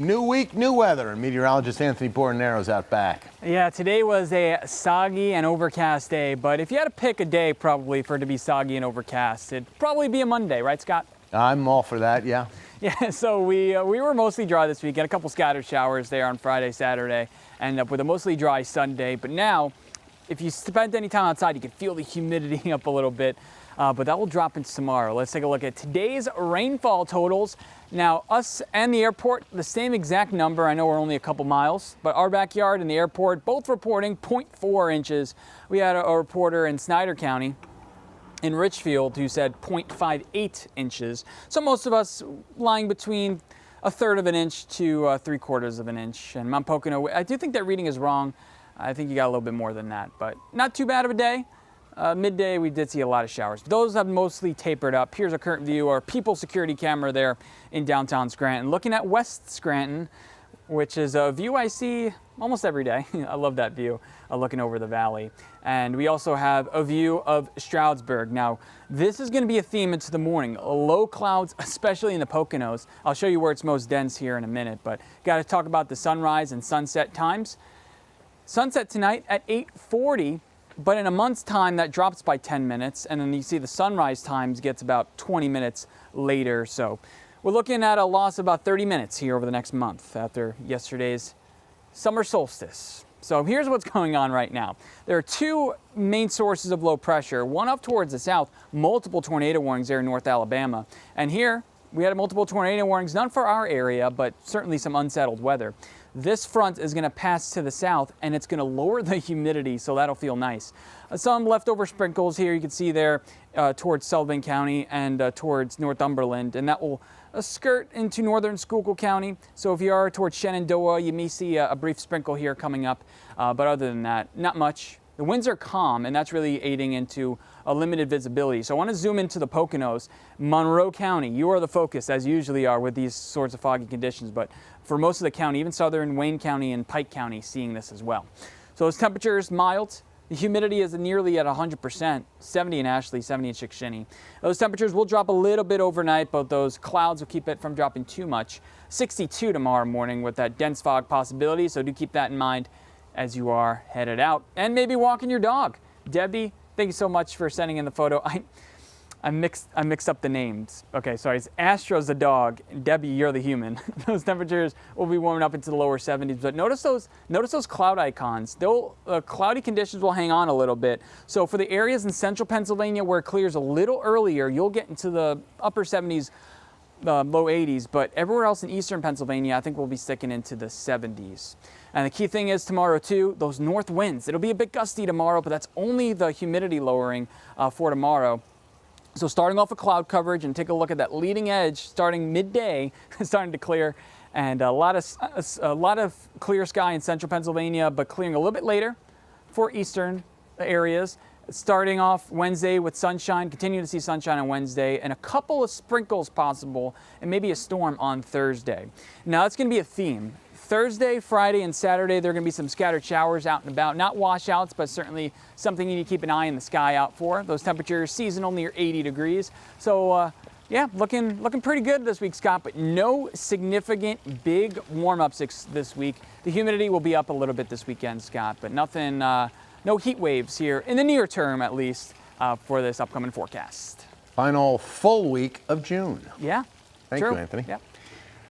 New week, new weather, and meteorologist Anthony Bornaro's out back. Yeah, today was a soggy and overcast day, but if you had to pick a day probably for it to be soggy and overcast, it'd probably be a Monday, right, Scott? I'm all for that, yeah. Yeah, so we were mostly dry this week. Had a couple scattered showers there on Friday, Saturday. Ended up with a mostly dry Sunday, but now, if you spent any time outside, you can feel the humidity up a little bit, but that will drop into tomorrow. Let's take a look at today's rainfall totals. Now, us and the airport, the same exact number. I know we're only a couple miles, but our backyard and the airport both reporting 0.4 inches. We had a reporter in Snyder County in Richfield who said 0.58 inches. So most of us lying between a third of an inch to 3/4 of an inch. And Mount Pocono, I do think that reading is wrong. I think you got a little bit more than that, but not too bad of a day. Midday, we did see a lot of showers. Those have mostly tapered up. Here's a current view, our People security camera there in downtown Scranton. Looking at West Scranton, which is a view I see almost every day. I love that view, looking over the valley. And we also have a view of Stroudsburg. Now, this is going to be a theme into the morning. Low clouds, especially in the Poconos. I'll show you where it's most dense here in a minute, but got to talk about the sunrise and sunset times. Sunset tonight at 8:40. But in a month's time, that drops by 10 minutes, and then you see the sunrise times gets about 20 minutes later. So we're looking at a loss of about 30 minutes here over the next month after yesterday's summer solstice. So here's what's going on right now. There are two main sources of low pressure, one up towards the south, multiple tornado warnings there in North Alabama. And here we had multiple tornado warnings, none for our area, but certainly some unsettled weather. This front is going to pass to the south, and it's going to lower the humidity, so that'll feel nice. Some leftover sprinkles here you can see there towards Sullivan County and towards Northumberland, and that will skirt into northern Schuylkill County. So if you are towards Shenandoah, you may see a brief sprinkle here coming up, but other than that, not much. The winds are calm, and that's really aiding into a limited visibility. So I want to zoom into the Poconos. Monroe County, you are the focus, as you usually are with these sorts of foggy conditions, but for most of the county, even southern Wayne County and Pike County, seeing this as well. So those temperatures, mild. The humidity is nearly at 100%, 70 in Ashley, 70 in Chickashinny. Those temperatures will drop a little bit overnight, but those clouds will keep it from dropping too much. 62 tomorrow morning with that dense fog possibility, so do keep that in mind as you are headed out and maybe walking your dog. Debbie, thank you so much for sending in the photo. I mixed up the names. Okay, sorry, it's Astro's the dog, Debbie, you're the human. Those temperatures will be warming up into the lower 70s, but notice those cloud icons. Cloudy conditions will hang on a little bit. So for the areas in central Pennsylvania where it clears a little earlier, you'll get into the upper 70s, low 80s, but everywhere else in eastern Pennsylvania, I think we'll be sticking into the 70s. And the key thing is tomorrow too, those north winds. It'll be a bit gusty tomorrow, but that's only the humidity lowering for tomorrow. So starting off with cloud coverage, and take a look at that leading edge starting midday, starting to clear, and a lot of clear sky in central Pennsylvania, but clearing a little bit later for eastern areas. Starting off Wednesday with sunshine, continuing to see sunshine on Wednesday, and a couple of sprinkles possible, and maybe a storm on Thursday. Now that's going to be a theme. Thursday, Friday, and Saturday, there are going to be some scattered showers out and about. Not washouts, but certainly something you need to keep an eye in the sky out for. Those temperatures seasonal near 80 degrees. So yeah, looking pretty good this week, Scott, but no significant big warm-ups this week. The humidity will be up a little bit this weekend, Scott, but nothing, no heat waves here in the near term, at least, for this upcoming forecast. Final full week of June. Yeah. Thank true. you, Anthony. Yeah.